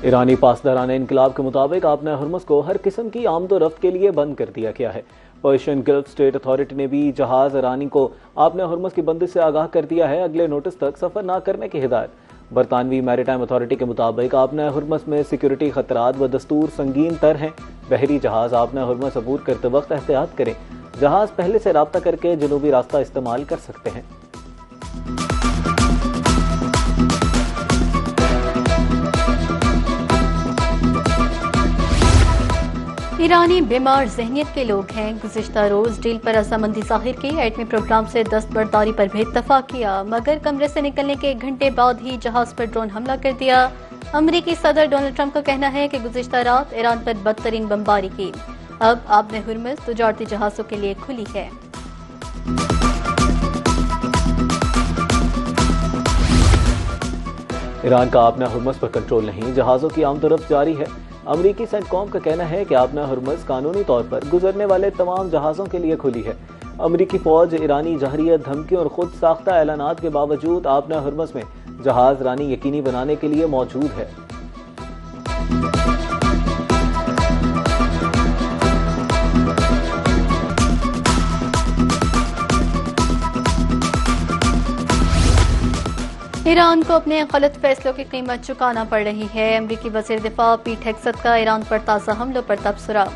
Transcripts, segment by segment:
ईरानी पासदारान इनकलाब के मुताबिक आपना हुर्मुज़ को हर किस्म की आमदोरफ्त के लिए बंद कर दिया गया है। पर्शियन गल्फ स्टेट अथॉरिटी ने भी जहाज ईरानी को आपना हुर्मुज़ की बंदिश से आगाह कर दिया है। अगले नोटिस तक सफर न करने की हिदायत। बरतानवी मैरीटाइम अथॉरिटी के मुताबिक आपना हुर्मुज़ में सिक्योरिटी खतरात व दस्तूर संगीन तर हैं। बहरी जहाज आपना हुर्मुज़ अबूर करते वक्त एहतियात करें। जहाज पहले से राब्ता करके जनूबी रास्ता इस्तेमाल कर सकते हैं। ईरानी बीमार जहनियत के लोग हैं। गुज़िश्ता रोज डील पर रजामंदी जाहिर की, एटमी प्रोग्राम से दस्तबरदारी पर भी इत्तफाक किया, मगर कमरे से निकलने के 1 घंटे बाद ही जहाज पर ड्रोन हमला कर दिया। अमरीकी सदर डोनाल्ड ट्रंप का कहना है कि गुज़िश्ता रात ईरान पर बदतरीन बमबारी की। अब आपने हुर्मुज़ तजारती जहाजों के लिए खुली है। ईरान का आपना हुर्मुज़ पर कंट्रोल नहीं, जहाज़ों की आमदोरफ्त जारी है। अमरीकी सेंटकॉम का कहना है कि आपना हुर्मुज़ कानूनी तौर पर गुजरने वाले तमाम जहाज़ों के लिए खुली है। अमरीकी फौज ईरानी जहरियत, धमकियों और खुद साख्ता ऐलानात के बावजूद आपना हुर्मुज़ में जहाज रानी यकीनी बनाने के लिए मौजूद है। ईरान को अपने गलत फैसलों की कीमत चुकाना पड़ रही है। अमरीकी वज़ीर दिफा पीट हेग्सेथ का ईरान पर ताज़ा हमलों पर तबसरा।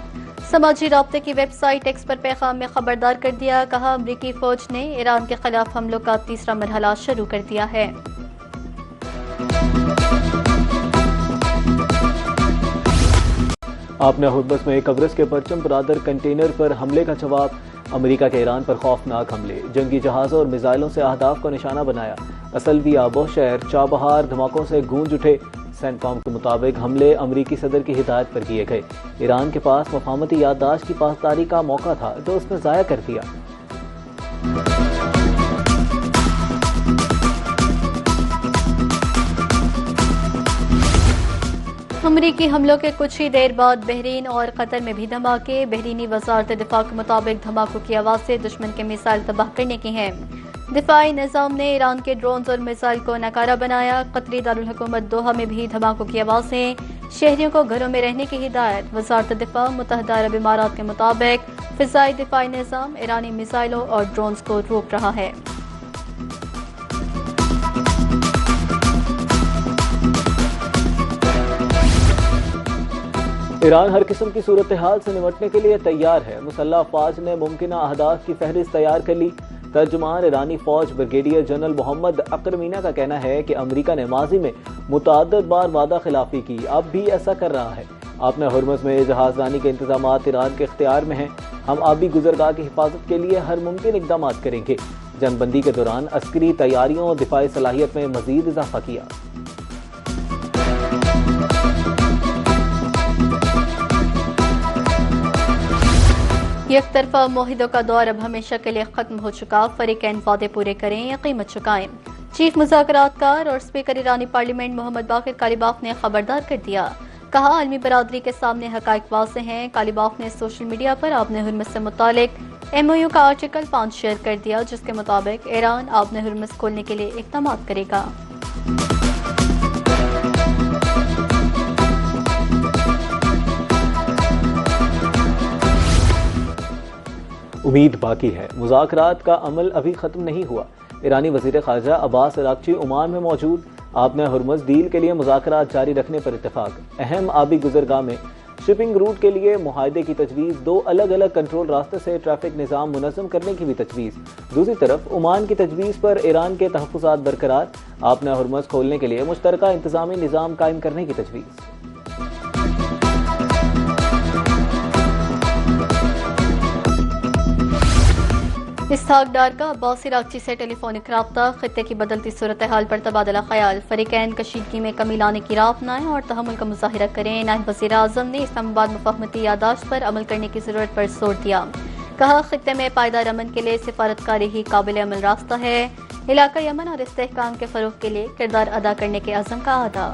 समाजी राब्ते की वेबसाइट एक्स पर पैगाम में खबरदार कर दिया, कहा अमरीकी फौज ने ईरान के खिलाफ हमलों का तीसरा मरहला शुरू कर दिया है। आपने हुर्मुज़ में कब्रिस के परचम बरादर कंटेनर पर हमले का जवाब। अमेरिका के ईरान पर खौफनाक हमले, जंगी जहाज़ों और मिसाइलों से अहदाफ को निशाना बनाया। असलविया, बोशहर, चाबहार धमाकों से गूंज उठे। सेंटकॉम के मुताबिक हमले अमरीकी सदर की हिदायत पर किए गए। ईरान के पास मफामती याददाश्त की पासदारी का मौका था जो उसने ज़ाया कर दिया। अमरीकी हमलों के कुछ ही देर बाद बहरीन और कतर में भी धमाके। बहरीनी वजारत दिफा के मुताबिक धमाकों की आवाज़ से दुश्मन के मिसाइल तबाह करने की हैं। दिफाई निज़ाम ने ईरान के ड्रोन्स और मिसाइल को नकारा बनाया। कतरी दारुल हुकूमत दोहा में भी धमाकों की आवाज़ें, शहरियों को घरों में रहने की हिदायत। वजारत दिफा मुत्तहदा अरब इमारात के मुताबिक फ़िज़ाई दिफाई निज़ाम ईरानी मिसाइलों और ड्रोन्स को रोक रहा है। ईरान हर किस्म की सूरत हाल से निपटने के लिए तैयार है। मुसल्लह अफवाज ने मुमकिन अहदाफ की फहरिस्त तैयार कर ली। तर्जुमान ईरानी फौज ब्रिगेडियर जनरल मोहम्मद अकरमीना का कहना है कि अमरीका ने माजी में मुतअद्दिद बार वादा खिलाफी की, अब भी ऐसा कर रहा है। आपने हुर्मुज़ में जहाज़रानी के इंतजामात ईरान के इख्तियार में हैं। हम आबी गुजरगाह की हिफाजत के लिए हर मुमकिन इकदाम करेंगे। जंगबंदी के दौरान अस्करी तैयारियों और दिफाई सलाहियत में मजीद इजाफा किया। एक तरफा मुआहिदों का दौर अब हमेशा के लिए खत्म हो चुका। फरीकैन वादे पूरे करें या कीमत चुकाएं। चीफ मुज़ाकरातकार और स्पीकर ईरानी पार्लियामेंट मोहम्मद बाक़िर कालिबाफ ने खबरदार कर दिया, कहा आलमी बरादरी के सामने हकाइक वाज़ेह हैं। कालिबाफ ने सोशल मीडिया पर आपने हुर्मुज़ से मुतालिक MOU का आर्टिकल 5 शेयर कर दिया, जिसके मुताबिक ईरान आपने हुर्मुज़ खोलने के लिए इक़दाम करेगा। उम्मीद बाकी है। मुज़ाकरात का अमल अभी खत्म नहीं हुआ। ईरानी वज़ीर ख़ारजा अब्बास अराग़ची ओमान में मौजूद। आपने हुर्मुज़ डील के लिए मुज़ाकरात जारी रखने पर इत्तेफाक। अहम आबी गुजरगाह में शिपिंग रूट के लिए मुआहदे की तजवीज़। 2 अलग अलग कंट्रोल रास्ते से ट्रैफिक निज़ाम मुनज़्ज़म करने की भी तजवीज़। दूसरी तरफ ओमान की तजवीज़ पर ईरान के तहफ़्फ़ुज़ात बरकरार। आपने हुर्मुज़ खोलने के लिए मुश्तरका इंतज़ामी निज़ाम कायम करने की तजवीज़। इसहाक डार का अब्बास अराग़ची से टेलीफोनिक राब्ता। खित्ते की बदलती सूरत हाल पर तबादला ख्याल। फरीकैन कशीदगी में कमी लाने की राह अपनाएं और तहम्मुल का मुज़ाहिरा करें। नायब वज़ीर आज़म ने इस्लामाबाद मफाहमती यादाश्त पर अमल करने की ज़रूरत पर जोर दिया, कहा खित्ते में पायदार अमन के लिए सिफारतकारी ही काबिल अमल रास्ता है। इलाका यमन और इस्तेहकाम के फ़रोग़ के लिए किरदार अदा करने के अज़म का अदा।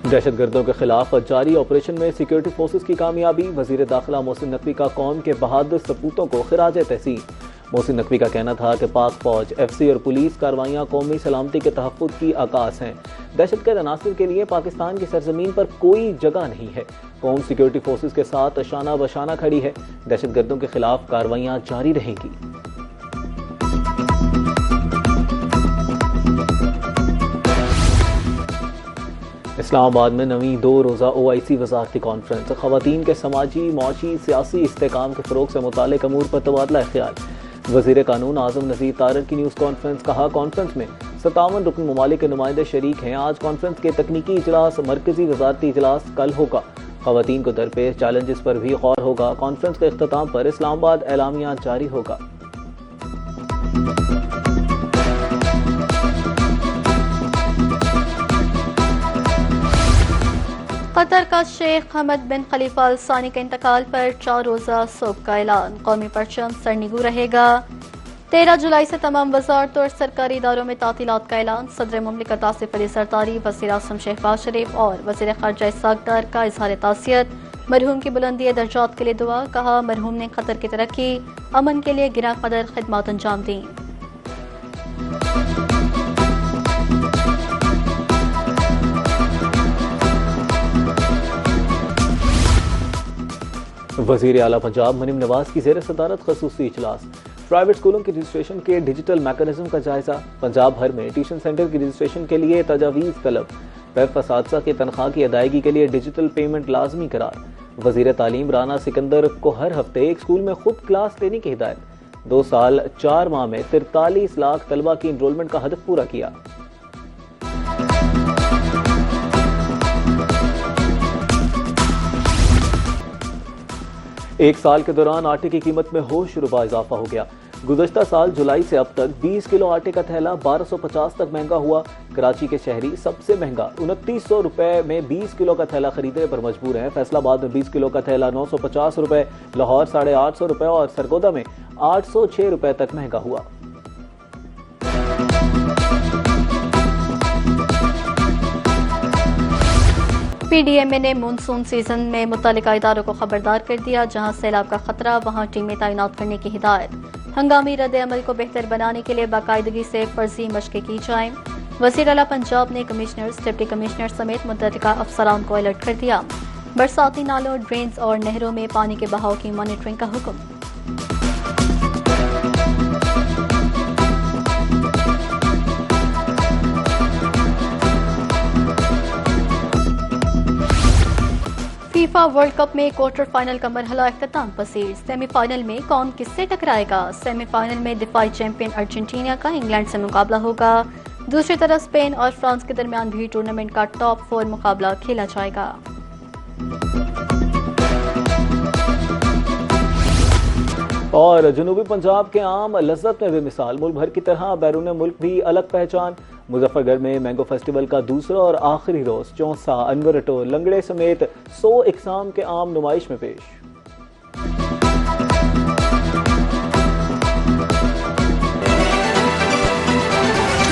दहशतगर्दों के खिलाफ जारी ऑपरेशन में सिक्योरिटी फोर्सेस की कामयाबी। वजीर दाखिला मोहसिन नकवी का कौम के बहादुर सपूतों को खिराज तहसीन। मोहसिन नकवी का कहना था कि पाक फौज, FC और पुलिस कार्रवाइयाँ कौमी सलामती के तहफ़्फ़ुज़ की आकाश हैं। दहशतगर्द अनासर के लिए पाकिस्तान की सरजमीन पर कोई जगह नहीं है। कौम सिक्योरिटी फोर्सेस के साथ शाना बशाना खड़ी है। दहशतगर्दों के खिलाफ कार्रवाइयाँ जारी रहेंगी। इस्लामाबाद में नवी 2 रोज़ा OIC वज़ारती कॉन्फ्रेंस, ख़वातीन के समाजी, मौशी, सियासी इस्तेकाम के फ़रोग़ से मुताल्लिक़ अमूर पर तबादला ख्याल। वज़ीर कानून आज़म नज़ीर तारर की न्यूज़ कॉन्फ्रेंस। कहा, कॉन्फ्रेंस में 57 रुकन ममालिक के नुमाइंदे शरीक हैं। आज कॉन्फ्रेंस के तकनीकी इजलास, मरकज़ी वज़ारती इजलास कल होगा। ख़वातीन को दरपेश चैलेंजेस पर भी गौर होगा। कॉन्फ्रेंस के इख्तिताम पर इस्लामाबाद एलामिया जारी होगा। कतर का शेख हमद बिन खलीफा अल सानी के इंतकाल पर 4 रोज़ा सोग का ऐलान। कौमी परचम सरनिगू रहेगा। 13 जुलाई से तमाम वजारतों और सरकारी इदारों में तातीलात का ऐलान। सदर मुमलिकत आसिफ अली सरतारी, वज़ीर आज़म शहबाज शरीफ और वज़ीर ख़ारजा इसहाक़ डार का इज़हार ताज़ियत। मरहूम की बुलंदी दर्जात के लिए दुआ। कहा, मरहूम ने कतर की तरक्की, अमन के लिए गिरा कदर खिदमत अंजाम दी। वज़ीर आला पंजाब मनीम नवाज की ज़ेर सदारत ख़ुसूसी इजलास। प्राइवेट स्कूलों की रजिस्ट्रेशन के डिजिटल मैकेनिज्म का जायजा। पंजाब भर में ट्यूशन सेंटर की रजिस्ट्रेशन के लिए तजावीज़ तलब। पैफ असातिज़ा की तनख्वाह की अदायगी के लिए डिजिटल पेमेंट लाजमी करार। वज़ीर तालीम राना सिकंदर को हर हफ्ते एक स्कूल में खुद क्लास लेने की हिदायत। 2 साल 4 माह में 43 लाख तलबा की इनरोलमेंट का हदफ पूरा किया। एक साल के दौरान आटे की कीमत में होशरुबा इजाफा हो गया। गुज़श्ता साल जुलाई से अब तक 20 किलो आटे का थैला 1250 तक महंगा हुआ। कराची के शहरी सबसे महंगा 2900 रुपए में 20 किलो का थैला खरीदने पर मजबूर हैं। फैसलाबाद में 20 किलो का थैला 950 रुपए, लाहौर 850 रुपए और सरगोदा में 806 रुपए तक महंगा हुआ। PDMA ने मानसून सीजन में मुतल्लिका इदारों को खबरदार कर दिया। जहां सैलाब का खतरा, वहां टीमें तैनात करने की हिदायत। हंगामी रद्द अमल को बेहतर बनाने के लिए बाकायदगी से फर्जी मशक़ें की जाएं। वज़ीर आला पंजाब ने कमिश्नर्स, डिप्टी कमिश्नर समेत मुतल्लिका अफसरान को अलर्ट कर दिया। बरसाती नालों, ड्रेन्स और नहरों में पानी के बहाव की मॉनिटरिंग का हुक्म। फीफा वर्ल्ड कप में क्वार्टर फाइनल का मरहला इख्तिताम पसीर। सेमीफाइनल में कौन किससे टकराएगा? सेमीफाइनल में दिफाई चैंपियन अर्जेंटीना का इंग्लैंड से मुकाबला होगा। दूसरी तरफ स्पेन और फ्रांस के दरमियान भी टूर्नामेंट का टॉप 4 मुकाबला खेला जाएगा। और जनूबी पंजाब के आम लज्जत में बेमिसाल, मुल्क भर की तरह बैरून मुल्क भी अलग पहचान। मुजफ्फरगढ़ में मैंगो फेस्टिवल का दूसरा और आखिरी रोज चौसा, अनवर अटो, लंगड़े समेत 100 इकसाम के आम नुमाइश में पेश।